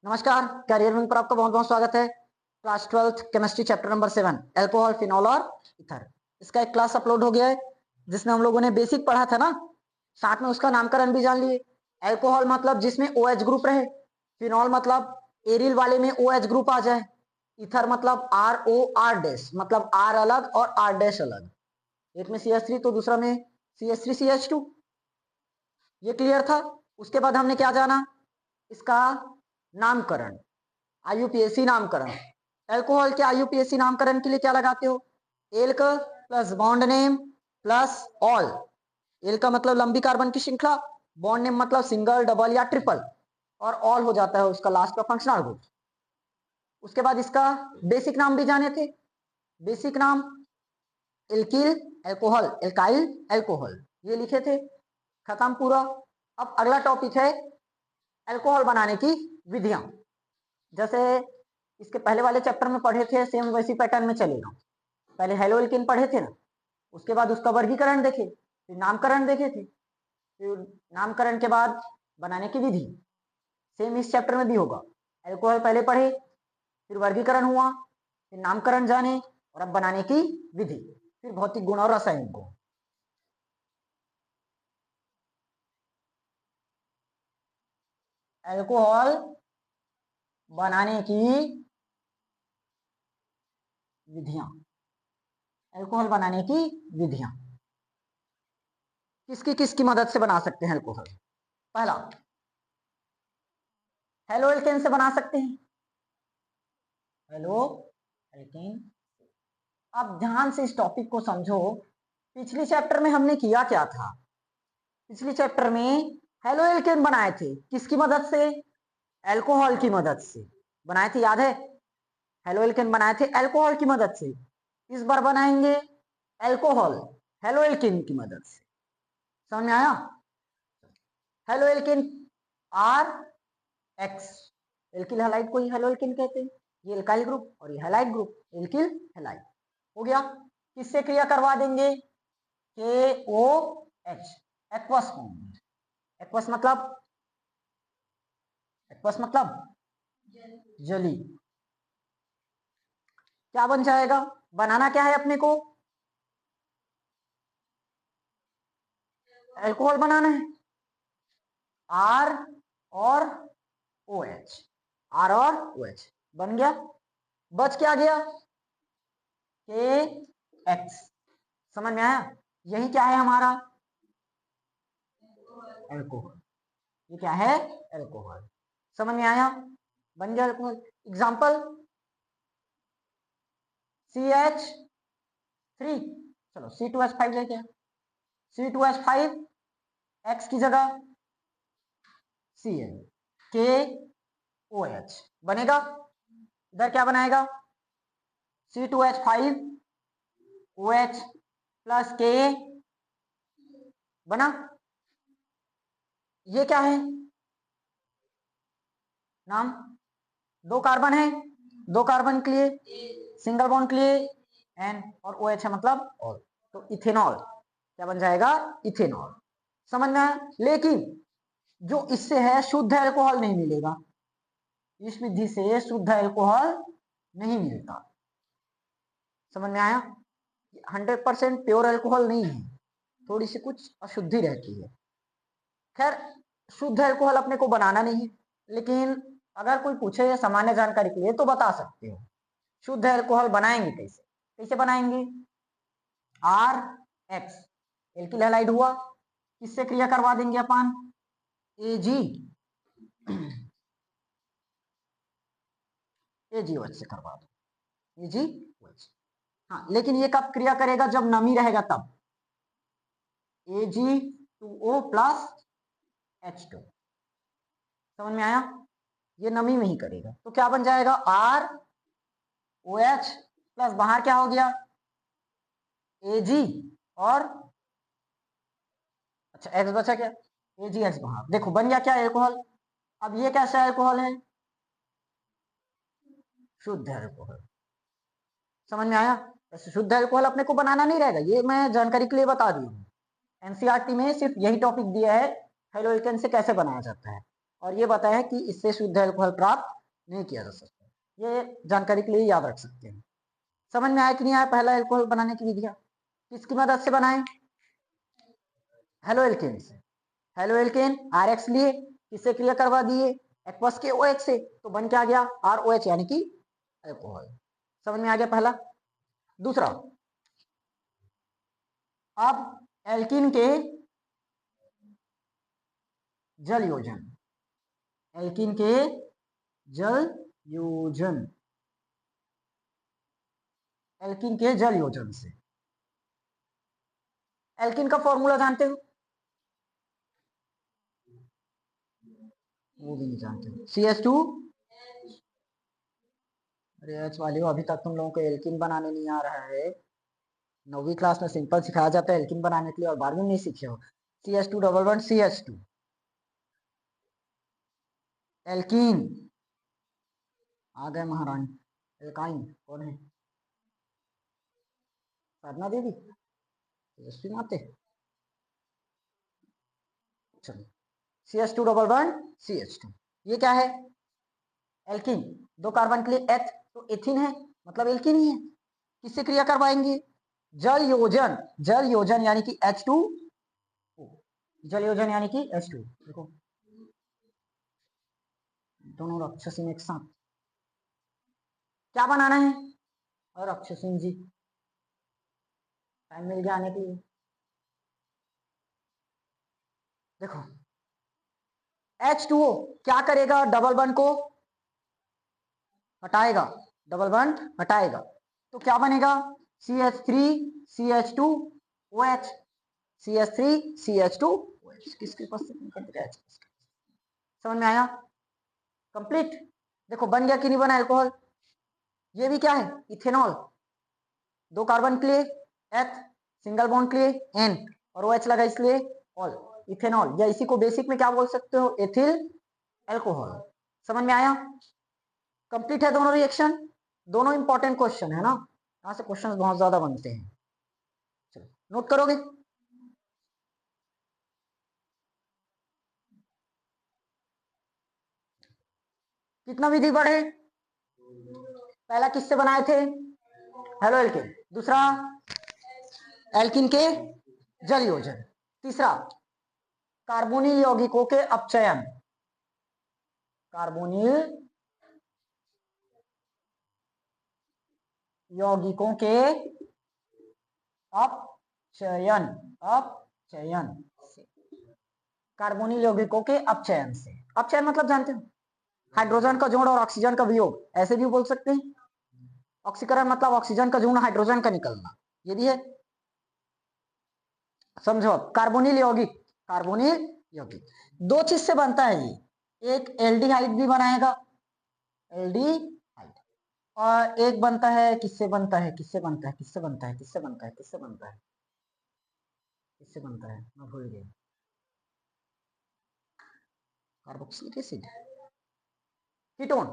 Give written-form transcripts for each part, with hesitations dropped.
नमस्कार, career wing पर आपका बहुत बहुत स्वागत है। Class 12th chemistry chapter number 7 alcohol, phenol और ईथर। इसका एक क्लास अपलोड हो गया है जिसमें हम लोगों ने बेसिक पढ़ा था ना, साथ में उसका नामकरण भी जान लिए। अल्कोहल मतलब जिसमें OH ग्रुप रहे, फिनॉल मतलब एरिल वाले में OH ग्रुप आ जाए, ईथर मतलब ROR डैश मतलब R अलग और R डैश अलग, एक में CH3 तो दूसरा में CH3CH2। ये क्लियर था। उसके बाद हमने क्या जाना, इसका नामकरण, IUPAC नामकरण। अल्कोहल के IUPAC नामकरण के लिए क्या लगाते हो, elk plus bond name plus all. L का मतलब लंबी कार्बन की श्रृंखला, बॉन्ड नेम मतलब सिंगल डबल या ट्रिपल, और ऑल हो जाता है उसका लास्ट का फंक्शनल ग्रुप। उसके बाद इसका बेसिक नाम भी जाने थे। बेसिक नाम एल्किल अल्कोहल, एल्काइल अल्कोहल, ये लिखे थे। खत्म पूरा। अब अगला टॉपिक है अल्कोहल बनाने की विधियां। जैसे इसके पहले वाले चैप्टर में पढ़े थे, सेम वैसी पैटर्न में चलेगा। पहले हेलोइल्किन पढ़े थे ना, उसके बाद उसका वर्गीकरण देखे, फिर नामकरण देखे थे, फिर नामकरण के बाद बनाने की विधि। सेम इस चैप्टर में भी होगा। अल्कोहल पहले पढ़े, फिर वर्गीकरण हुआ, फिर नामकरण जाने, और अब बनाने की विधि, फिर भौतिक गुण और रासायनिक गुण। अल्कोहल बनाने की विधियां। अल्कोहल बनाने की विधियां किसकी मदद से बना सकते हैं अल्कोहल। पहला, हेलो एल्केन से बना सकते हैं। Halo alkane. अब ध्यान से इस टॉपिक को समझो। पिछली चैप्टर में हमने किया क्या था, पिछली चैप्टर में हेलो एल्केन बनाए थे किसकी मदद से, अल्कोहल की मदद से बनाए थे, याद है। हेलो एल्केन बनाए थे अल्कोहल की मदद से। इस बार बनाएंगे अल्कोहल हेलो एल्केन की मदद से। समझ में आया। Halo alkane RX, alkyl halide को ही हेलो एल्केन कहते हैं। ये एल्काइल ग्रुप और ये हैलाइड ग्रुप, एल्किल हैलाइड हो गया। किससे क्रिया करवा देंगे, KOH, एक्वस फॉर्म। एक्वस मतलब, एक्वस मतलब जली। क्या बन जाएगा, बनाना क्या है अपने को, अल्कोहल बनाना है। R और OH, R और OH बन गया। बच क्या गया, KX। समझ में आया। यही क्या है हमारा अल्कोहल। ये क्या है अल्कोहल। समझ में आया, बन गया अल्कोहल। एग्जाम्पल CH3, चलो C2H5 लेते हैं। C2H5 X की जगह Cl, KOH बनेगा। इधर क्या बनाएगा, C2H5 OH प्लस Ka बना। ये क्या है, नाम, दो कार्बन है, दो कार्बन के लिए सिंगल बॉन्ड के लिए N, और OH है मतलब ऑल, तो इथेनॉल क्या बन जाएगा, इथेनॉल। समझ में आया। लेकिन जो इससे है शुद्ध अल्कोहल नहीं मिलेगा, इस विधि से शुद्ध अल्कोहल नहीं मिलता। समझ में आया। 100% प्योर अल्कोहल नहीं है, थोड़ी सी कुछ अशुद्धि रहती है। खैर, शुद्ध अल्कोहल अपने को बनाना नहीं है, लेकिन अगर कोई पूछे सामान्य जानकारी के लिए तो बता सकते हो। शुद्ध अल्कोहल बनाएंगे कैसे, कैसे बनाएंगे, RX एल्किल हैलाइड हुआ, किससे क्रिया करवा देंगे अपन, AG AgOH से करवा दो, AgOH। हाँ, लेकिन ये कब क्रिया करेगा, जब नमी रहेगा तब, Ag2O प्लस H2। समझ में आया। ये नमी में ही करेगा, तो क्या बन जाएगा, ROH प्लस बाहर क्या हो गया, Ag, और अच्छा X बचा क्या, AgH बाहर, देखो बन गया क्या अल्कोहल। अब ये कैसा अल्कोहल है, शुद्ध अल्कोहल। समझ में आया। वैसे शुद्ध अल्कोहल अपने को बनाना नहीं रहेगा, ये मैं जानकारी के लिए बता दी हूँ। एनसीईआरटी में सिर्फ यही टॉपिक दिया है, हेलोइकेन से कैसे बनाया जाता है, और ये बताया है कि इससे शुद्ध अल्कोहल प्राप्त नहीं किया जा सकता। ये जानकारी के लिए याद रख सकते हैं। समझ में आया कि नहीं आया पहला अल्कोहल बनाने की विधियां? किसकी मदद से बनाए? हेलो एल्केन से। हेलो एल्केन RX लिए, किससे क्रिया करवा दिए? एक्वस के OH से, तो बन क्या गया? ROH यानी कि अल्कोहल। समझ में आ गया पहला। दूसरा, अब एल्कीन के जल योजन, एल्कीन के जल योजन, एल्कीन के जल योजन से। एल्कीन का फॉर्मूला जानते हो? वो भी नहीं जानते हो। CH2। अरे एच वाले, अभी तक तुम लोगों को एल्कीन बनाने नहीं आ रहा है। 9वीं क्लास में सिंपल सिखाया जाता है एल्कीन बनाने के लिए, और 12वीं में नहीं सीखे हो। CH2 double bond CH2, alkene. आ गए महारानी। एल्काइन कौन है? साधना देवी, तेजस्वी माते। चलो, CH2 डबल बॉन्ड CH2, ये क्या है? एल्कीन। 2 कार्बन के लिए एथ, तो एथिन है, मतलब एल्कीन ही है। किससे क्रिया करवाएंगे? जल योजन। जल योजन यानी कि H2O, जल योजन यानी कि H2। देखो दोनों राक्षसी एक साथ क्या बनाना है? और राक्षसी जी, टाइम मिल गया आने के लिए। देखो H2O क्या करेगा? डबल बॉन्ड को हटाएगा, डबल बॉन्ड हटाएगा, तो क्या बनेगा? CH3 CH2OH, CH3 CH2OH। किसके पास समझ में आया? कंप्लीट। देखो बन गया कि नहीं बना अल्कोहल? ये भी क्या है? इथेनॉल। 2 कार्बन के लिए एथ, सिंगल बॉन्ड के लिए N, और OH लगा इसलिए ऑल, इथेनॉल। या इसी को बेसिक में क्या बोल सकते हो? Ethyl alcohol. समझ में आया? कंप्लीट है दोनों रिएक्शन। दोनों इंपॉर्टेंट क्वेश्चन है ना, यहाँ से क्वेश्चंस बहुत ज्यादा बनते हैं। चलो नोट करोगे? कितना विधि बढ़े? पहला किससे बनाए थे? Hello alkene. दूसरा एल्किन के जल योजन। तीसरा कार्बोनिल यौगिकों के अपचयन, कार्बोनिल यौगिकों के अपचयन, अपचयन से, कार्बोनिल यौगिकों के अपचयन से। अपचयन मतलब जानते हो? हाइड्रोजन का जोड़ और ऑक्सीजन का वियोग, ऐसे भी बोल सकते हैं। ऑक्सीकरण मतलब ऑक्सीजन का जोड़ हाइड्रोजन का निकलना, ये भी है। समझो, कार्बोनिल यौगिक, कार्बोनिल यौगिक 2 चीज से बनता है ये। एक एल्डिहाइड भी बनाएगा, एल्डिहाइड, और एक बनता है, किससे बनता है? किससे बनता है? किससे बनता है? किससे बनता है? किससे बनता है? किससे बनता है? मैं भूल गया। कार्बोक्सिलिक एसिड, कीटोन,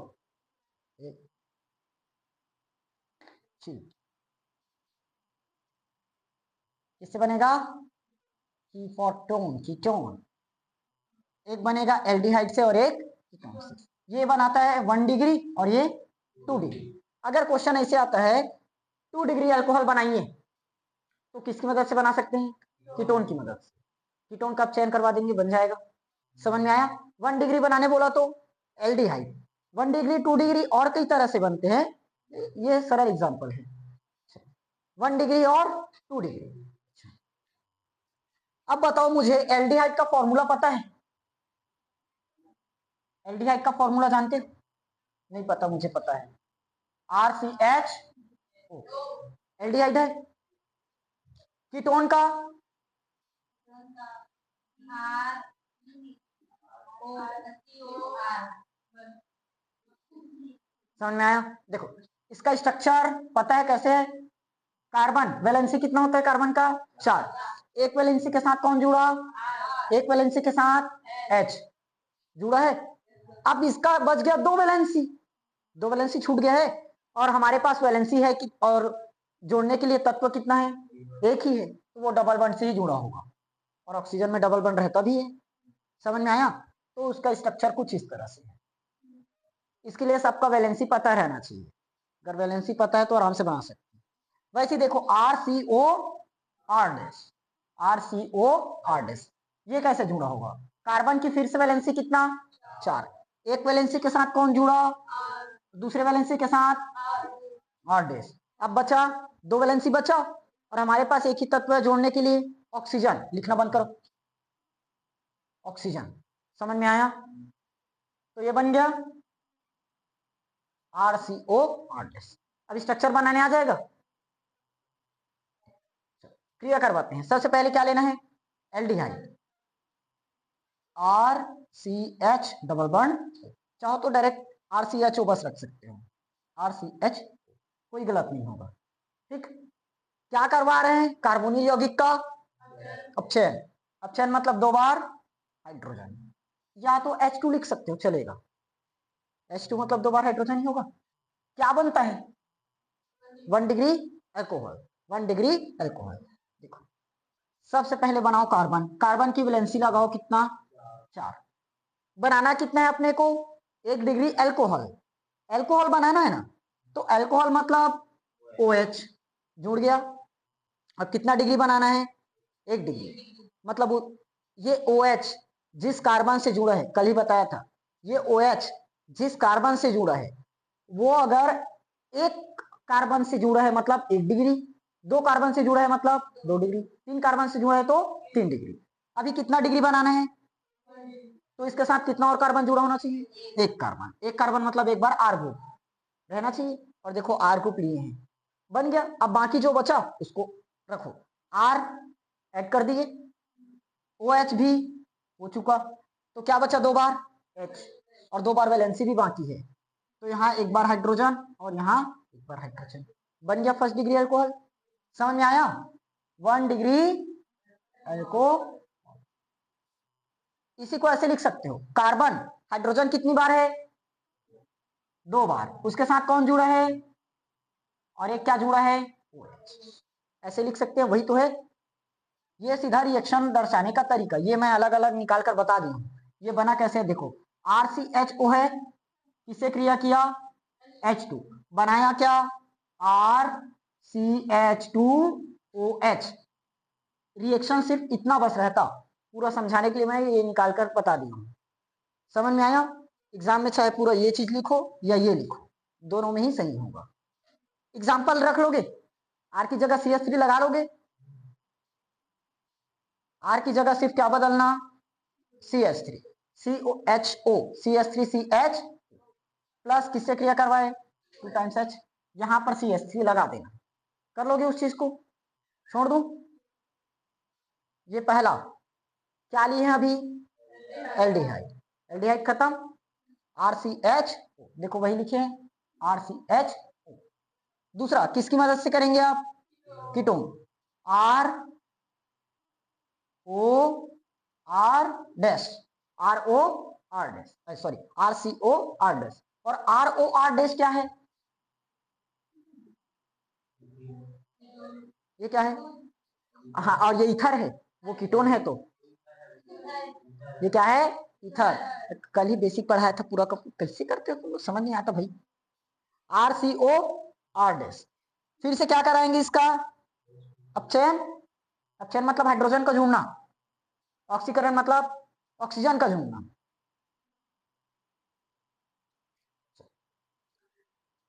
किससे बनेगा? Ketone, ketone. एक बनेगा एल्डिहाइड से और एक कीटोन से। ये बनाता है 1 डिग्री और ये 2 डिग्री। अगर क्वेश्चन ऐसे आता है 2 डिग्री अल्कोहल बनाइए, तो किसकी मदद से बना सकते हैं? कीटोन की मदद से। कीटोन का चयन करवा देंगे, बन जाएगा। समझ में आया? 1 डिग्री बनाने बोला तो एल्डिहाइड, 1 डिग्री 2 डिग्री और कई तरह से बनते हैं, ये सरल एग्जांपल है। 1 डिग्री और 2 डिग्री। अब बताओ मुझे एल्डिहाइड का फॉर्मूला पता है? एल्डिहाइड का फॉर्मूला जानते हो? नहीं पता? मुझे पता है, RCHO एल्डिहाइड है। कीटोन का समझ में आया? देखो इसका स्ट्रक्चर पता है कैसे है? कार्बन वैलेंसी कितना होता है कार्बन का? 4। एक वैलेंसी के साथ कौन जुड़ा? एक वैलेंसी के साथ H जुड़ा है। अब इसका बच गया 2 वैलेंसी, 2 वैलेंसी छूट गया है, और हमारे पास वैलेंसी है कि, और जोड़ने के लिए तत्व कितना है? एक ही है, तो वो डबल बॉन्ड से ही जुड़ा होगा, और ऑक्सीजन में डबल बॉन्ड रहता भी है। समझ में आया? तो उसका स्ट्रक्चर कुछ इस तरह से है। इसके लिए सबका वैलेंसी पता रहना चाहिए, अगर वैलेंसी पता है तो आराम से बना सकते हैं। वैसे देखो RCO R dash, RCO R dash, ये कैसे जुड़ा होगा? कार्बन की फिर से वैलेंसी कितना? 4, एक वैलेंसी के साथ कौन जुड़ा? दूसरे वैलेंसी के साथ R डैश। अब बचा 2 वैलेंसी बचा, और हमारे पास एक ही तत्व है जोड़ने के लिए, ऑक्सीजन। लिखना बंद करो, ऑक्सीजन। समझ में आया? तो ये बन गया RCO R डैश। अब स्ट्रक्चर बनाने आ जाएगा, क्रिया करवाते हैं। सबसे पहले क्या लेना है? एल्डिहाइड, RCH डबल बॉन्ड, चाहो तो डायरेक्ट RCHO बस रख सकते हो, RCH, कोई गलत नहीं होगा। ठीक, क्या करवा रहे हैं? कार्बोनिल यौगिक का अपचयन। अपचयन मतलब 2 बार हाइड्रोजन, या तो H2 लिख सकते हो, चलेगा। H2 मतलब 2 बार हाइड्रोजन ही होगा। क्या बनता है? 1 डिग्री अल्कोहल, 1 डिग्री अल्कोहल। देखो, सबसे पहले बनाओ कार्बन, कार्बन की वैलेंसी लगाओ कितना? 4। बनाना कितना है अपने को? 1 डिग्री अल्कोहल, अल्कोहल बनाना है ना, तो अल्कोहल मतलब OH जुड़ गया। अब कितना डिग्री बनाना है? 1 डिग्री, मतलब ये OH जिस कार्बन से जुड़ा है, कल ही बताया था, ये OH जिस कार्बन से जुड़ा है, वो अगर एक कार्बन से जुड़ा है मतलब 1 डिग्री, 2 कार्बन से जुड़ा है मतलब 2 डिग्री, 3 कार्बन से जुड़ा है तो 3 डिग्री। अभी कितना डिग्री बनाना है? तो इसके साथ कितना और कार्बन जुड़ा होना चाहिए? 1 कार्बन, 1 कार्बन मतलब एक बार R ग्रुप रहना चाहिए। और देखो R ग्रुप लिए हैं, बन गया। अब बाकी जो बचा उसको रखो, R ऐड कर दिए, OH भी हो चुका, तो क्या बचा? 2 बार H, और 2 बार वैलेंसी भी बाकी है, तो यहाँ 1 बार हाइड्रोजन और यहाँ 1 बार हाइड्रोजन, बन गया फर्स्ट डिग्री अल्कोहल। समझ में आया? 1 डिग्री अल्कोहल। इसी को ऐसे लिख सकते हो, कार्बन हाइड्रोजन कितनी बार है? 2 बार, उसके साथ कौन जुड़ा है? और एक क्या जुड़ा है? OH। ऐसे लिख सकते हैं, वही तो है। ये सीधा रिएक्शन दर्शाने का तरीका, ये मैं अलग अलग निकाल कर बता दी हूँ। ये बना कैसे है देखो, RCHO है, किससे क्रिया किया? H2, बनाया क्या? RCH2OH। रिएक्शन सिर्फ इतना बस रहता, पूरा समझाने के लिए मैं ये निकाल कर बता दी हूँ। समझ में आया? एग्जाम में चाहे पूरा ये चीज लिखो या ये लिखो, दोनों में ही सही होगा। एग्जाम्पल रख लोगे, R की जगह CH3 लगा लोगे, R की जगह सिर्फ क्या बदलना? CH3, COHO, CH3CH प्लस किससे क्रिया करवाए? 2 टाइम्स H, यहां पर CH3 लगा देना। कर लोगे उस चीज को? छोड़ दूं? ये पहला क्या लिए हैं अभी? एल्डिहाइड, एल्डिहाइड खत्म, RCH, देखो वही लिखे हैं, RCH। दूसरा किसकी मदद से करेंगे आप? Ketone, ROR dash, ROR dash, sorry RCOR dash. और ROR डैश क्या है? ये क्या है? हाँ, और ये इथर है, वो कीटोन है, तो ये क्या है? इथर। कल ही बेसिक पढ़ाया था पूरा, कैसे करते हो तुम लोग, समझ नहीं आता भाई। RCOR डैश, फिर से क्या कराएंगे इसका? अपचयन, अपचयन मतलब हाइड्रोजन का जुड़ना, ऑक्सीकरण मतलब ऑक्सीजन का जुड़ना।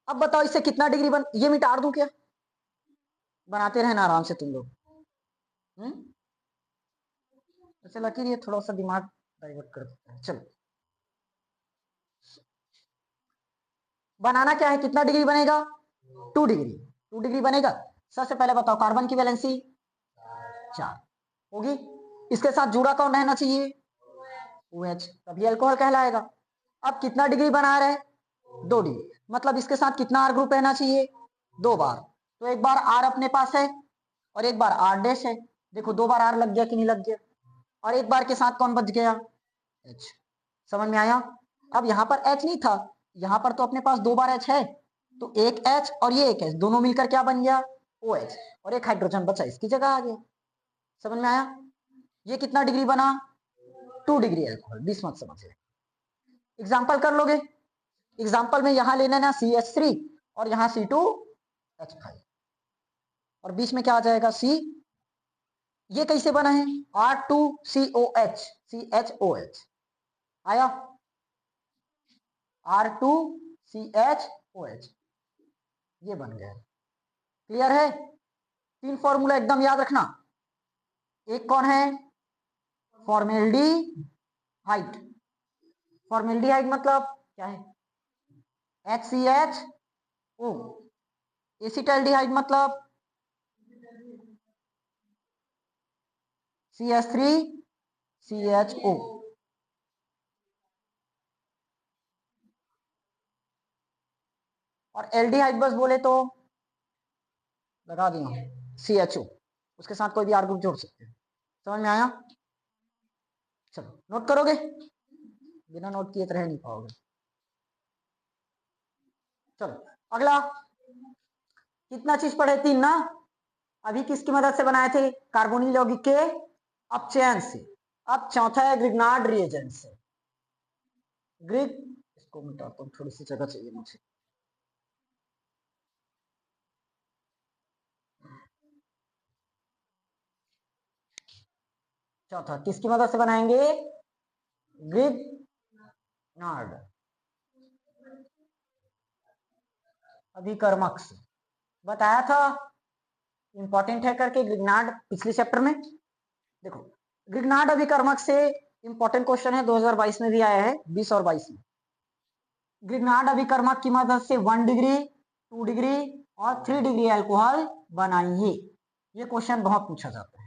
अब बताओ इससे कितना डिग्री बन, ये मिटा दूं क्या? बनाते रहना आराम से तुम लोग। ऐसे लकीर ये थोड़ा सा दिमाग डाइवर्ट कर देता है। चलो, बनाना क्या है? कितना डिग्री बनेगा? 2 डिग्री, 2 डिग्री बनेगा। सबसे पहले बताओ कार्बन की वैलेंसी 4 होगी, इसके साथ जुड़ा कौन रहना चाहिए? OH, तभी अल्कोहल कहलाएगा। अब कितना डिग्री बना रहे? 2 डिग्री, मतलब इसके साथ कितना R ग्रुप रहना चाहिए? 2 बार, तो एक बार R अपने पास है और एक बार R डैश है। देखो 2 बार R लग गया कि नहीं लग गया? और एक बार के साथ कौन बच गया? H। समझ में आया? अब यहाँ पर H नहीं था, यहाँ पर तो अपने पास 2 बार H है, तो एक H और ये एक H दोनों मिलकर क्या बन गया? OH, और एक हाइड्रोजन बचा इसकी जगह आ गया। समझ में आया? ये कितना डिग्री बना? 2 डिग्री अल्कोहल, 20 मत समझिए। एग्जाम्पल कर लोगे। एग्जाम्पल में यहां लेना ना CH3 और यहां C2H5 और बीच में क्या आ जाएगा C। ये कैसे बना है R2COH CHOH आया R2CHOH ये बन गया। क्लियर है? 3 फॉर्मूला एकदम याद रखना। एक कौन है फॉर्मेल्डिहाइड। फॉर्मेल्डिहाइड मतलब क्या है HCHO। एसिटाल्डिहाइड मतलब CH3CHO। और एल्डिहाइड बस बोले तो लगा दिया CHO, उसके साथ कोई भी आर ग्रुप जोड़ सकते हैं। समझ में आया? चलो नोट करोगे, बिना नोट किए तो रह नहीं पाओगे। चलो अगला, कितना चीज पढ़े 3 ना। अभी किसकी मदद से बनाए थे कार्बोनिल यौगिक के अपचयन से। अब चौथा है ग्रिग्नार्ड रिएजेंट से। ग्रिग इसको मिटाता हूं, थोड़ी सी जगह चाहिए मुझे। चौथा किसकी मदद से बनाएंगे ग्रिग्नार्ड अभिकर्मक से। बताया था इंपॉर्टेंट है करके ग्रिग्नार्ड पिछले चैप्टर में। देखो ग्रिग्नार्ड अभिकर्मक से इंपॉर्टेंट क्वेश्चन है, 2022 में भी आया है, 20 और 22 में। ग्रिग्नार्ड अभिकर्मक की मदद से 1 डिग्री 2 डिग्री और 3 डिग्री अल्कोहल बनाइए। ये क्वेश्चन बहुत पूछा जाता है।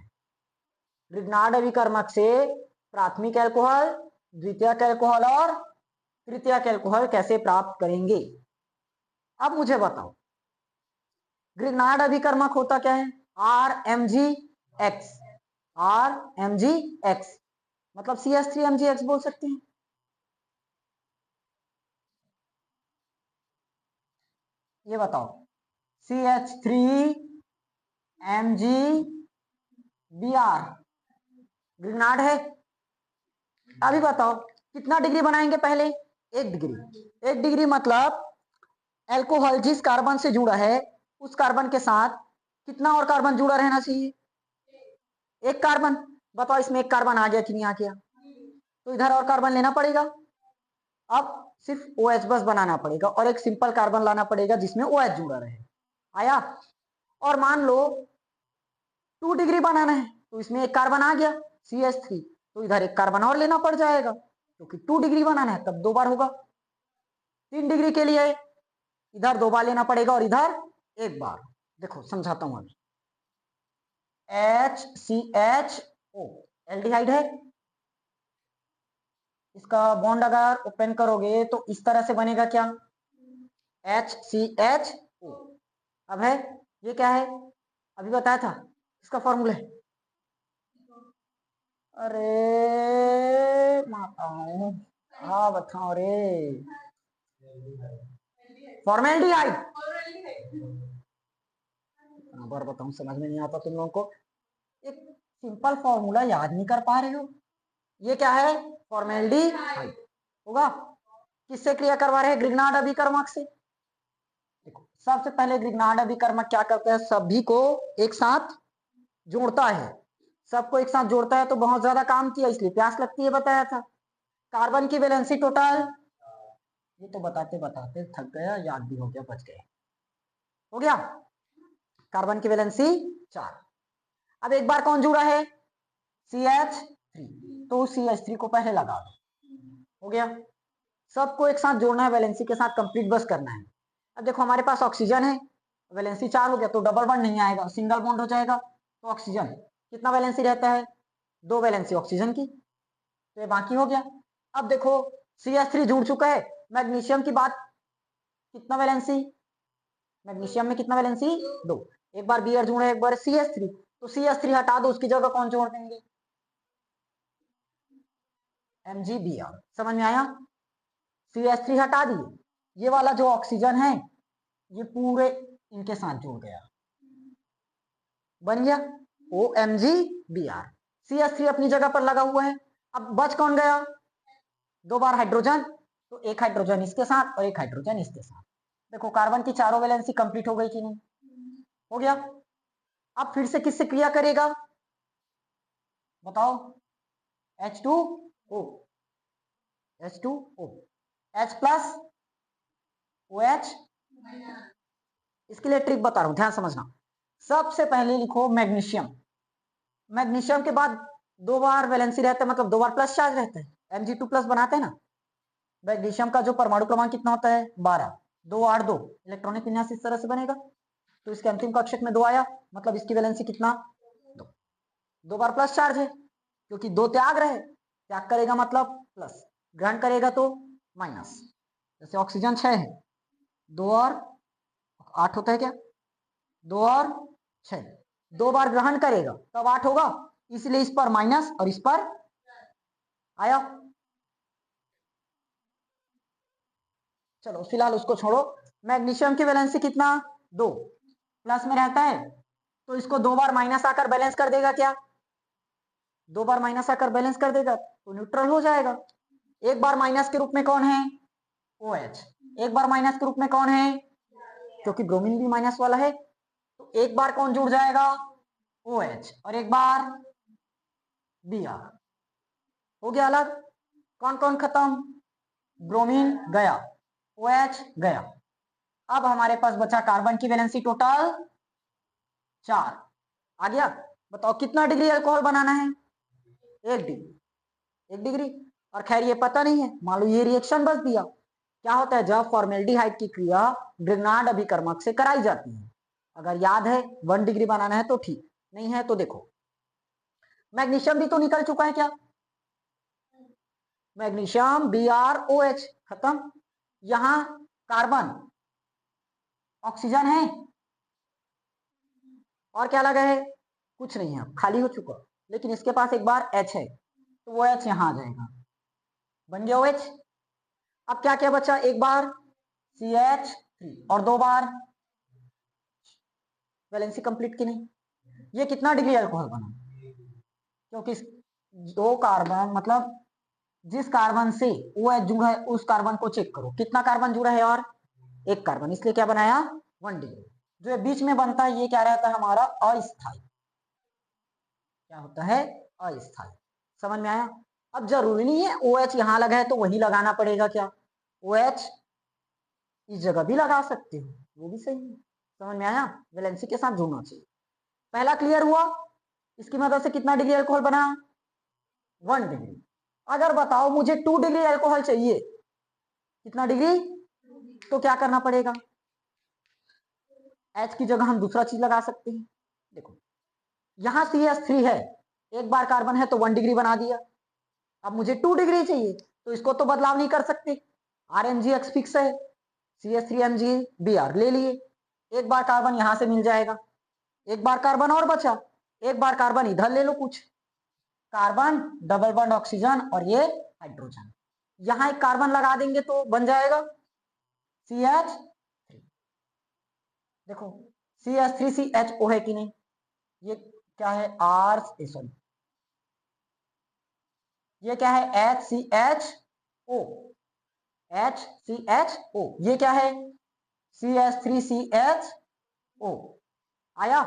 ग्रिग्नार्ड अभिकर्मक से प्राथमिक अल्कोहल, द्वितीयक अल्कोहल और तृतीयक अल्कोहल कैसे प्राप्त करेंगे। अब मुझे बताओ ग्रिग्नार्ड अभिकर्मक होता क्या है RMgX। RMgX मतलब CH3MgX बोल सकते हैं। ये बताओ CH3MgBr ग्रिग्नार्ड है। अभी बताओ कितना डिग्री बनाएंगे पहले 1 डिग्री। 1 डिग्री मतलब अल्कोहल जिस कार्बन से जुड़ा है उस कार्बन के साथ कितना और कार्बन जुड़ा रहना चाहिए 1 कार्बन। बताओ इसमें 1 कार्बन आ गया कि नहीं आ गया, तो इधर और कार्बन लेना पड़ेगा। अब सिर्फ OH बस बनाना पड़ेगा और एक सिंपल कार्बन लाना पड़ेगा जिसमें OH जुड़ा रहे। आया? और मान लो 2 डिग्री बनाना है तो इसमें 1 कार्बन आ गया CH3, तो इधर 1 कार्बन और लेना पड़ जाएगा क्योंकि 2 डिग्री बनाना है तब 2 बार होगा। 3 डिग्री के लिए इधर 2 बार लेना पड़ेगा और इधर 1 बार। देखो समझाता हूं अभी। HCHO एल्डिहाइड है, इसका बॉन्ड अगर ओपन करोगे तो इस तरह से बनेगा क्या HCHO। अब है ये क्या है अभी बताया था इसका फॉर्मूला है। अरे माता हाँ बताओ रे फॉर्मेल्डिहाइड। बार बताऊं समझ में नहीं आता तुम लोगों को, एक सिंपल फॉर्मूला याद नहीं कर पा रहे हो। ये क्या है फॉर्मेल्डिहाइड होगा। किससे क्रिया करवा रहे हैं ग्रिग्नार्ड अभिकर्मक से। देखो सबसे पहले ग्रिग्नार्ड अभिकर्मक क्या करता है सभी को एक साथ जोड़ता है। सबको एक साथ जोड़ता है तो बहुत ज्यादा काम किया इसलिए प्यास लगती है बताया था। कार्बन की वैलेंसी टोटल, ये तो बताते बताते थक गया, याद भी हो गया, बच गए। हो गया कार्बन की वैलेंसी 4। अब एक बार कौन जुड़ा है CH3, तो CH3 को पहले लगा दो। हो गया, सबको एक साथ जोड़ना है वैलेंसी के साथ कंप्लीट बस करना है। अब देखो हमारे पास ऑक्सीजन है, वैलेंसी 4 हो गया तो डबल बॉन्ड नहीं आएगा, सिंगल बॉन्ड हो जाएगा। तो ऑक्सीजन कितना वैलेंसी रहता है 2 वैलेंसी ऑक्सीजन की, तो ये बाकी हो गया। अब देखो CH3 जुड़ चुका है, मैग्नीशियम की बात, कितना वैलेंसी मैग्नीशियम में कितना वैलेंसी 2। एक बार Br जुड़ा है एक बार CH3, तो CH3 हटा दो उसकी जगह कौन जोड़ देंगे MgBr। समझ में आया? CH3 हटा दिए, ये वाला जो ऑक्सीजन है ये पूरे इनके साथ जुड़ गया, बन गया OMgBr। CH3 अपनी जगह पर लगा हुआ है। अब बच कौन गया 2 बार हाइड्रोजन, तो एक हाइड्रोजन इसके साथ और एक हाइड्रोजन इसके साथ। देखो कार्बन की चारों वैलेंसी कंप्लीट हो गई कि नहीं? हो गया। अब फिर से किससे क्रिया करेगा बताओ? H2O, H2O, H plus OH। इसके लिए ट्रिक बता रहा हूं, ध्यान समझना। सबसे पहले लिखो मैग्नीशियम। मैग्नीशियम के बाद 2 बार वैलेंसी रहता है, मतलब 2 बार प्लस चार्ज रहता है, Mg2 प्लस बनाते हैं ना। मैग्नीशियम का जो परमाणु क्रमांक कितना होता है? 12। 2 8 2 इलेक्ट्रॉनिक विन्यास इस तरह से बनेगा। तो इसके अंतिम कक्षक में 2 आया, मतलब इसकी वैलेंसी कितना? 2। 2 बार प्लस चार्ज है, क्योंकि 2 त्याग रहे, त्याग करेगा मतलब प्लस, ग्रहण करेगा तो माइनस। जैसे ऑक्सीजन 6 है, 2 और 8 होता है क्या? 2 और 6, 2 बार ग्रहण करेगा तब 8 होगा, इसलिए इस पर माइनस और इस पर आया। चलो फिलहाल उसको छोड़ो। मैग्नीशियम की वैलेंसी कितना? 2, प्लस में रहता है, तो इसको 2 बार माइनस आकर बैलेंस कर देगा क्या? 2 बार माइनस आकर बैलेंस कर देगा तो न्यूट्रल हो जाएगा। एक बार माइनस के रूप में कौन है? OH। एक बार माइनस के रूप में कौन है? क्योंकि ब्रोमीन भी माइनस वाला है, तो एक बार कौन जुड़ जाएगा? OH, और एक बार Br। हो गया अलग। कौन कौन खत्म? ब्रोमीन गया, OH गया। अब हमारे पास बचा कार्बन की वैलेंसी टोटल 4 आ गया। बताओ कितना डिग्री अल्कोहल बनाना है? 1 डिग्री। 1 डिग्री। और खैर ये पता नहीं है, मान लो ये रिएक्शन बस दिया। क्या होता है जब फॉर्मेल्डिहाइड की क्रिया ग्रिग्नार्ड अभिकर्मक से कराई जाती है? अगर याद है 1 डिग्री बनाना है तो ठीक, नहीं है तो देखो मैग्नीशियम भी तो निकल चुका है क्या? मैग्नीशियम BrOH खत्म। यहां कार्बन, ऑक्सीजन है, और क्या लगा है? कुछ नहीं है, खाली हो चुका। लेकिन इसके पास एक बार H है, तो वो H यहां आ जाएगा, बन गया OH। अब क्या क्या बचा? एक बार CH3 और 2 बार, वैलेंसी कंप्लीट की नहीं? ये कितना डिग्री अल्कोहल बना? क्योंकि 2 कार्बन, मतलब जिस कार्बन से OH जुड़ा है उस कार्बन को चेक करो, कितना कार्बन जुड़ा है? और 1 कार्बन, इसलिए क्या बनाया? 1 डिग्री। जो ये बीच में बनता है ये क्या रहता है? हमारा अस्थाई। क्या होता है? अस्थाई। समझ में आया? अब जरूरी नहीं है OH यहां लगा है तो वही लगाना पड़ेगा क्या? OH इस जगह भी लगा सकते हो, वो भी सही है। समझ में आया? वैलेंसी के साथ जुड़ना चाहिए। पहला क्लियर हुआ। इसकी मदद से कितना डिग्री अल्कोहल बना? 1 डिग्री। अगर बताओ मुझे 2 डिग्री अल्कोहल चाहिए, कितना डिग्री? तो क्या करना पड़ेगा? H की जगह हम दूसरा चीज लगा सकते हैं। देखो यहां CH3 है, एक बार कार्बन है तो 1 डिग्री बना दिया। अब मुझे 2 डिग्री चाहिए, तो इसको तो बदलाव नहीं कर सकते, RMgX फिक्स है, CH3MgBr ले लिए। एक बार कार्बन यहां से मिल जाएगा, एक बार कार्बन और बचा, एक बार कार्बन इधर ले लो, कुछ कार्बन डबल बॉन्ड ऑक्सीजन और ये हाइड्रोजन, यहां एक कार्बन लगा देंगे तो बन जाएगा CH3। देखो CH3CHO है कि नहीं? ये क्या है? सॉरी, ये क्या है? HCHO, HCHO। ये क्या है? CH3CHO आया,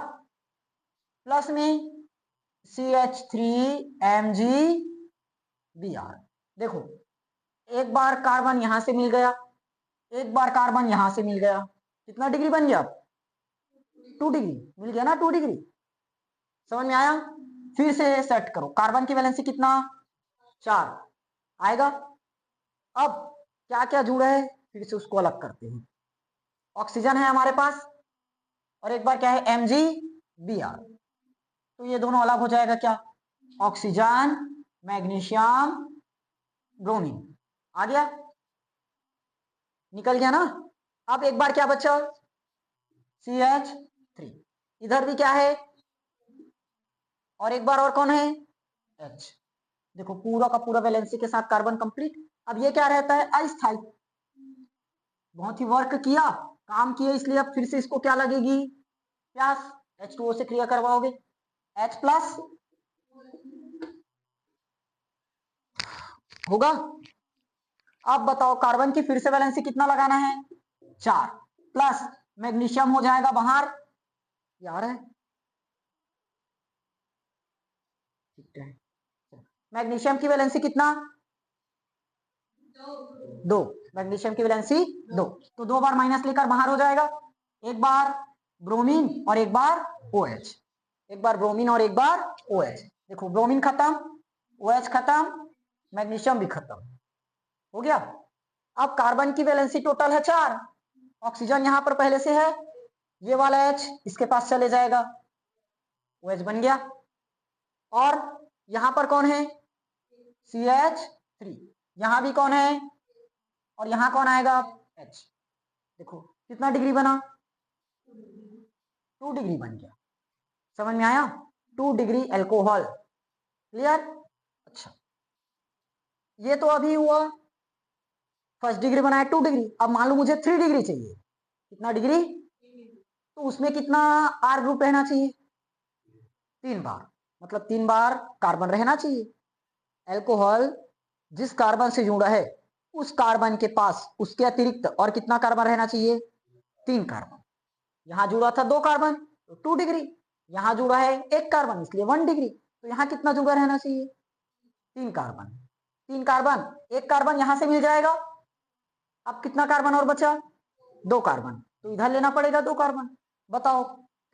प्लस में CH3MgBr। देखो एक बार कार्बन यहां से मिल गया, एक बार कार्बन यहां से मिल गया, कितना डिग्री बन गया? 2 डिग्री मिल गया ना, 2 डिग्री। समझ में आया? फिर से सेट करो, कार्बन की वैलेंसी कितना? 4 आएगा। अब क्या क्या जुड़ा है फिर से उसको अलग करते हैं। ऑक्सीजन है हमारे पास, और एक बार क्या है? MgBr। तो ये दोनों अलग हो जाएगा क्या? ऑक्सीजन, मैग्नीशियम, ब्रोमीन आ गया, निकल गया ना। अब एक बार क्या बचा? CH3, इधर भी क्या है? और एक बार और कौन है? H। देखो पूरा का पूरा वैलेंसी के साथ कार्बन कंप्लीट। अब ये क्या रहता है? अस्थाई। बहुत ही वर्क किया, काम किया, इसलिए अब फिर से इसको क्या लगेगी? प्लस, H2O से क्रिया करवाओगे, H प्लस होगा। अब बताओ कार्बन की फिर से वैलेंसी कितना लगाना है, 4 प्लस मैग्नीशियम हो जाएगा बाहर, यार है ठीक है, मैग्नीशियम की वैलेंसी कितना, 2, मैग्नीशियम की वैलेंसी 2, तो 2 बार माइनस लेकर बाहर हो जाएगा, एक बार ब्रोमीन और एक बार OH, एक बार ब्रोमीन और एक बार OH। देखो ब्रोमीन खत्म, OH खत्म, मैग्नीशियम भी खत्म हो गया। अब कार्बन की वैलेंसी टोटल है 4, ऑक्सीजन यहां पर पहले से है, ये वाला H इसके पास चले जाएगा, OH बन गया। और यहां पर कौन है, CH3, यहां भी कौन है, और यहां कौन आएगा, H। देखो कितना डिग्री बना, 2 डिग्री बन गया, समझ में आया, 2 डिग्री एल्कोहल, क्लियर। अच्छा ये तो अभी हुआ, फर्स्ट डिग्री बनाया 2 डिग्री, अब मान लो मुझे 3 डिग्री चाहिए, कितना डिग्री, तो उसमें कितना R ग्रुप रहना चाहिए, 3 बार, मतलब 3 बार कार्बन रहना चाहिए। एल्कोहल जिस कार्बन से जुड़ा है उस कार्बन के पास उसके अतिरिक्त और कितना कार्बन रहना चाहिए, 3 कार्बन। यहां जुड़ा था 2 कार्बन तो 2 डिग्री, यहां जुड़ा है 1 कार्बन इसलिए 1 डिग्री, तो यहां कितना जुड़ा रहना चाहिए, 3 कार्बन, 3 कार्बन, 1 कार्बन यहां से मिल जाएगा, अब कितना कार्बन और बचा, 2 कार्बन, तो इधर लेना पड़ेगा 2 कार्बन। बताओ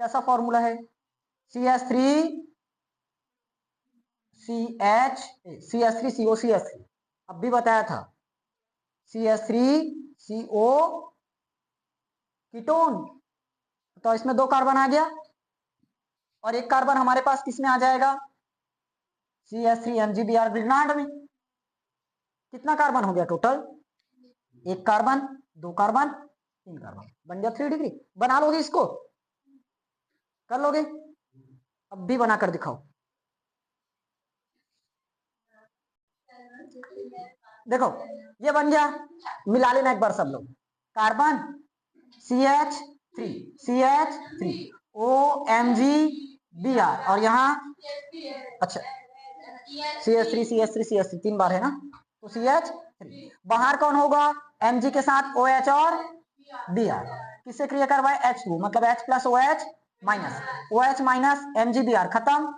कैसा फॉर्मूला है, CH3 CH CH3 CO CH3, अब भी बताया था, CH3 CO कीटोन, तो इसमें 2 कार्बन आ गया, और 1 कार्बन हमारे पास किसमें आ जाएगा, CH3 MgBr ग्रिग्नार्ड में। कितना कार्बन हो गया टोटल, 1 कार्बन, 2 कार्बन, 3 कार्बन, बन गया 3 डिग्री। बना लोगे इसको, कर लोगे, अब भी बना कर दिखाओ। देखो ये बन गया, मिला लेना एक बार सब लोग, कार्बन CH3 CH3 OMgBr, और यहाँ अच्छा CH3 3 बार है ना, तो CH3, बाहर कौन होगा, Mg के साथ OH और Br, किससे क्रिया करवाए, H2, मतलब H plus OH minus, OH minus MgBr खत्म,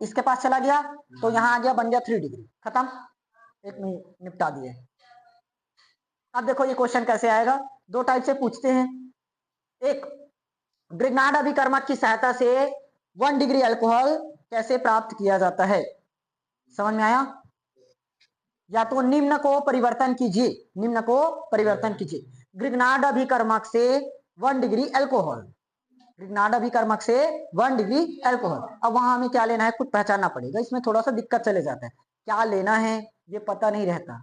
इसके पास चला गया, तो यहाँ आ गया, बन गया 3 डिग्री, खत्म, एक निपटा दिए। अब देखो ये क्वेश्चन कैसे आएगा, 2 टाइप से पूछते हैं, एक ग्रिग्नार्ड अभिकर्मक की सहायता से 1 डिग्री अल्कोहल कैसे प्राप्त किया जाता है, समझ में आया, या तो निम्न को परिवर्तन कीजिए, निम्न को परिवर्तन कीजिए, ग्रिग्नार्ड अभिकर्मक से 1 डिग्री अल्कोहल, ग्रिग्नार्ड अभिकर्मक से 1 डिग्री अल्कोहल। अब वहां हमें क्या लेना है खुद पहचानना पड़ेगा, इसमें थोड़ा सा दिक्कत चले जाता है, क्या लेना है ये पता नहीं रहता।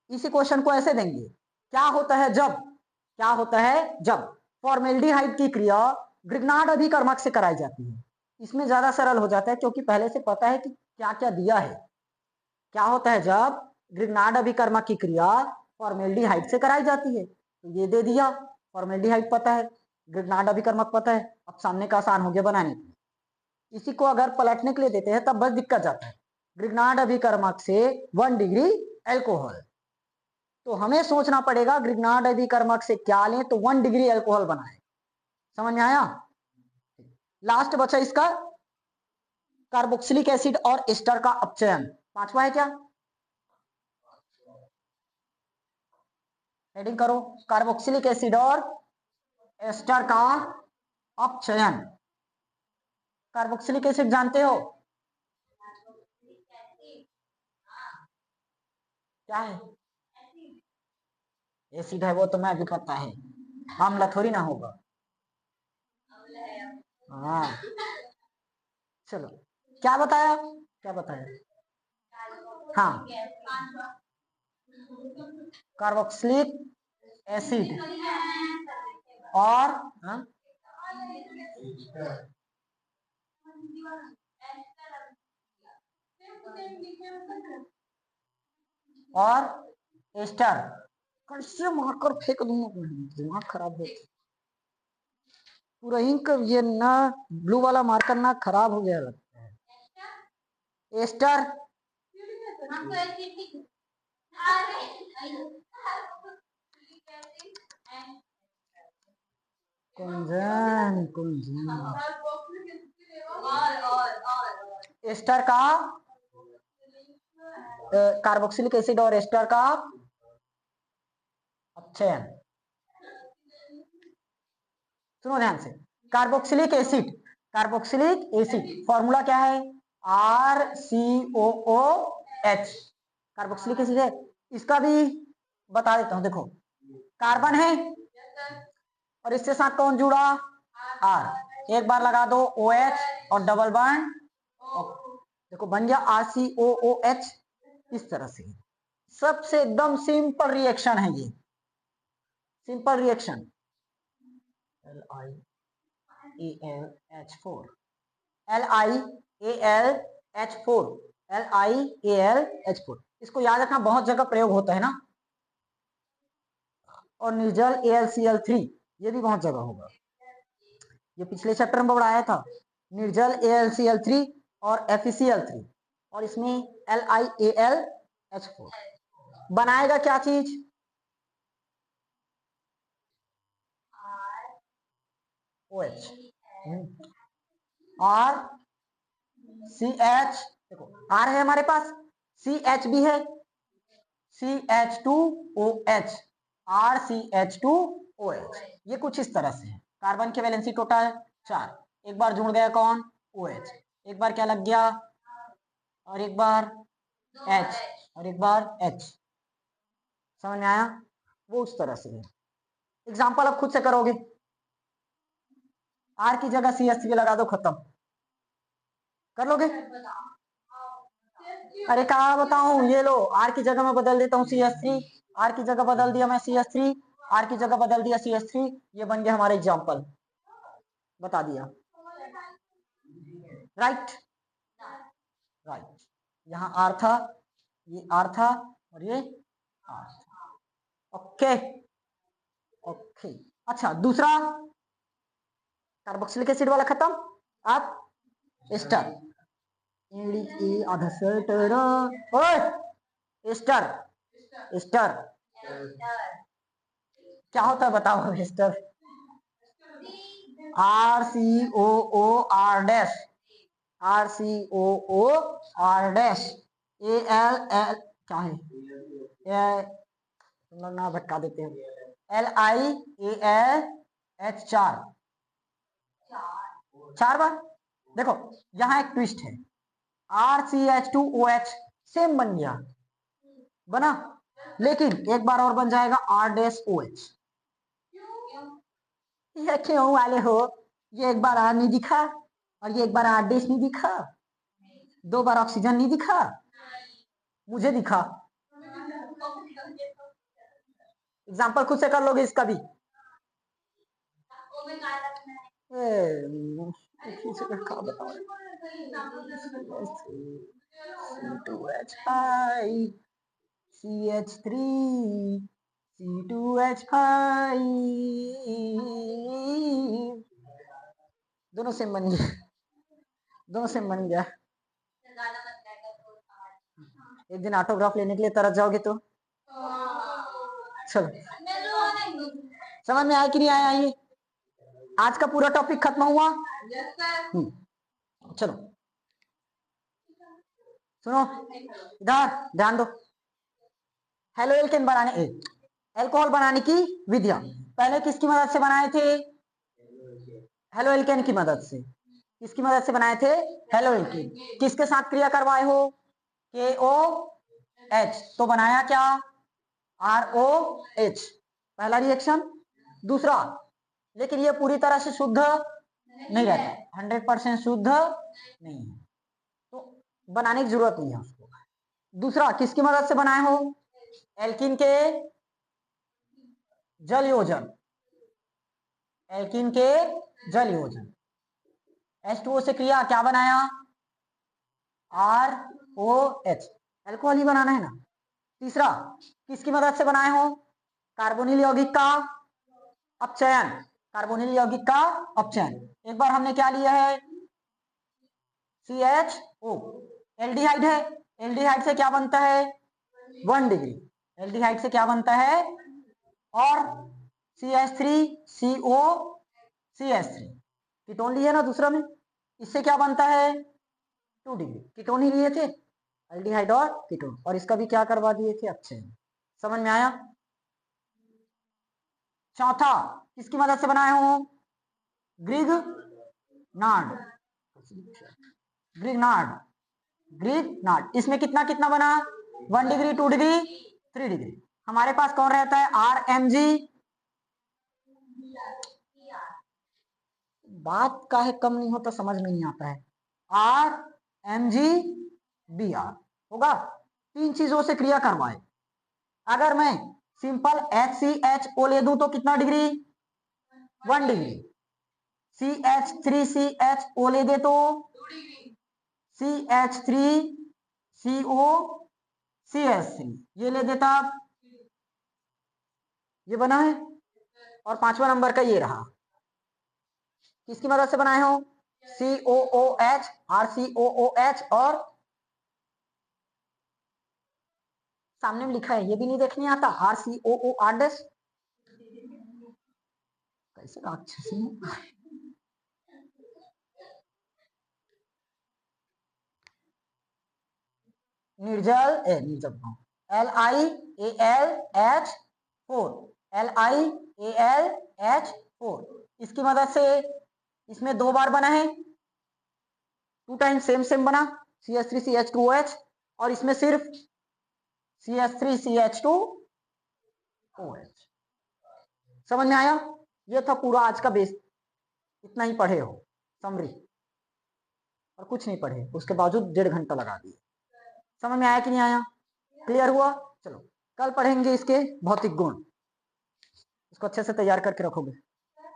इसी क्वेश्चन को ऐसे देंगे, क्या होता है जब, क्या होता है जब फॉर्मेल्डिहाइड की क्रिया ग्रिग्नार्ड अभिकर्मक से कराई जाती है, इसमें ज्यादा सरल हो जाता है क्योंकि पहले से पता है कि क्या क्या दिया है। क्या होता है जब ग्रिग्नार्ड अभिकर्मक की क्रिया फॉर्मेल्डिहाइड से कराई जाती है, तो ये दे दिया, फॉर्मेल्डिहाइड पता है, ग्रिग्नार्ड अभिकर्मक पता है, अब सामने का आसान हो गया बनाने के लिए। इसी को अगर पलटने के लिए देते हैं तब बस दिक्कत जाता है, ग्रिग्नार्ड अभिकर्मक से 1 डिग्री एल्कोहल, तो हमें सोचना पड़ेगा ग्रिग्नार्ड अभिकर्मक से क्या लें तो 1 डिग्री एल्कोहल बनाए, समझ में आया। लास्ट बचा इसका कार्बोक्सिलिक एसिड और एस्टर का अपचयन, 5वां है क्या, हेडिंग करो, कार्बोक्सिलिक एसिड और एस्टर का अपचयन। कार्बोक्सिलिक एसिड जानते हो क्या है, एसिड है वो तो मैं भी पता है, अम्ल थोड़ी ना होगा, हाँ चलो, क्या बताया, क्या बताया, हाँ कार्बोक्सिलिक एसिड और हाँ? और एस्टर, कैसे मारकर फेंक दूंगा, दिमाग खराब हो, पूरा इंक ये ना ब्लू वाला मार्कर ना खराब हो गया लगता है। एस्टर कुंजन कुंजन एस्टर का कार्बोक्सिलिक एसिड और एस्टर का अपचयन। सुनो ध्यान से, कार्बोक्सिलिक एसिड फॉर्मूला क्या है? RCOOH। कार्बोक्सिलिक एसिड है, इसका भी बता देता हूं। देखो कार्बन है और इसके साथ कौन जुड़ा? R। एक बार लगा दो OH और डबल बॉन्ड, देखो बन गया RCOOH। इस तरह से सबसे एकदम सिंपल रिएक्शन है ये, सिंपल रिएक्शन। LiAlH4 LiAlH4 इसको याद रखना, बहुत जगह प्रयोग होता है ना। और निर्जल AlCl3 ये भी बहुत जगह होगा, ये पिछले चैप्टर में पढ़ाया था। निर्जल AlCl3 और FeCl3 और इसमें LiAlH4 बनाएगा क्या चीज? OH और CH। देखो R है हमारे पास, CH भी है, CH2OH, RCH2OH। ये कुछ इस तरह से है। कार्बन के वैलेंसी टोटल 4, एक बार जुड़ गया कौन? OH, एक बार क्या लग गया? और एक बार H और एक बार H। समझ में आया? वो उस तरह से है। एग्जाम्पल अब खुद से करोगे। R की जगह CH3 लगा दो, खत्म। कर लोगे? अरे कहा बताऊं, ये लो R की जगह मैं बदल देता हूँ CH3, R की जगह बदल दिया मैं CH3, R की जगह बदल दिया CH3, ये बन गया हमारा एग्जाम्पल, बता दिया। राइट राइट, यहाँ R था, ये R था और ये R था। Okay okay. अच्छा दूसरा कार्बोक्सिलिक एसिड वाला खत्म। अब एस्टर, एस्टर एस्टर क्या होता है बताओ? Ester RCOOR dash, RCOOR dash AL क्या है? तुम लोग ना भटका देते हो। LiAlH4 4 बार। देखो यहाँ एक ट्विस्ट है, RCH2OH सेम बन गया, बना, लेकिन एक बार और बन जाएगा R-OH। ये क्यों वाले हो? ये एक बार R नहीं दिखा और ये एक बार R- नहीं दिखा, 2 बार ऑक्सीजन नहीं दिखा, मुझे दिखा। एग्जाम्पल खुद से कर लोगे इसका भी। CH3 C2H5 दोनों सेम बन गया, दोनों सेम बन गया। एक दिन ऑटोग्राफ लेने के लिए तरस जाओगे तो चलो, समझ में आया कि नहीं आया? ये आज का पूरा टॉपिक खत्म हुआ। चलो सुनो, इधर ध्यान दो। हेलो एल्केन बनाने, एल्कोहल बनाने की विधियां पहले किसकी मदद से बनाए थे? हेलो एल्केन की मदद से। किसकी मदद से बनाए थे? Halo alkane. किसके साथ क्रिया करवाए हो? KOH, तो बनाया क्या? ROH, पहला रिएक्शन। दूसरा, लेकिन ये पूरी तरह से शुद्ध नहीं रहता, 100% शुद्ध नहीं है, तो बनाने की जरूरत नहीं है उसको। दूसरा किसकी मदद से बनाए हो? एल्किन के जल योजन, एल्किन के जल योजन। H2O से क्रिया क्या बनाया? ROH, एल्कोहल ही बनाना है ना। तीसरा किसकी मदद से बनाए हो? कार्बोनिल यौगिक का अपचयन, कार्बोनिल यौगिक का अपचयन। एक बार हमने क्या लिया है? CHO, एल्डिहाइड है, एल्डिहाइड से क्या बनता है? 1 डिग्री, एल्डिहाइड से क्या बनता है, और CH3CO CH3 कीटोन लिए ना दूसरा में, इससे क्या बनता है 2 डिग्री, कीटोन ही लिए थे एल्डिहाइड और कीटोन, और इसका भी क्या करवा दिए थे अच्छे, समझ में आया। चौथा किसकी मदद से बनाया हूं, ग्रिग्नार्ड, ग्रिग्नार्ड, ग्रिग्नार्ड। इसमें कितना कितना बना, 1 डिग्री, 2 डिग्री, 3 डिग्री। हमारे पास कौन रहता है, RMG, बात का है कम नहीं हो तो समझ में नहीं आता है, RMgBr होगा। 3 चीजों से क्रिया करवाए। अगर मैं सिंपल HCHO ले दूं तो कितना डिग्री, 1 डिग्री। CH3CHO ले दे तो CH3CO CH3 ये ले देता, ये बना है। और 5वां नंबर का ये रहा, किसकी मदद से बनाए हो, COOH, RCOOH, और सामने में लिखा है ये भी नहीं देखने आता, RCOOR, कैसे राक्षसी निर्जल निर्जल LiAlH4, LiAlH4, इसकी मदद से इसमें 2 बार बना है, 2 टाइम सेम सेम बना CH3CH2OH, और इसमें सिर्फ CH3CH2OH। समझ में आया, ये था पूरा आज का बेस, इतना ही पढ़े हो समरी, और कुछ नहीं पढ़े, उसके बावजूद 1.5 घंटा लगा दिए। समझ में आया कि नहीं आया, क्लियर हुआ। चलो कल पढ़ेंगे इसके भौतिक गुण, इसको अच्छे से तैयार करके रखोगे।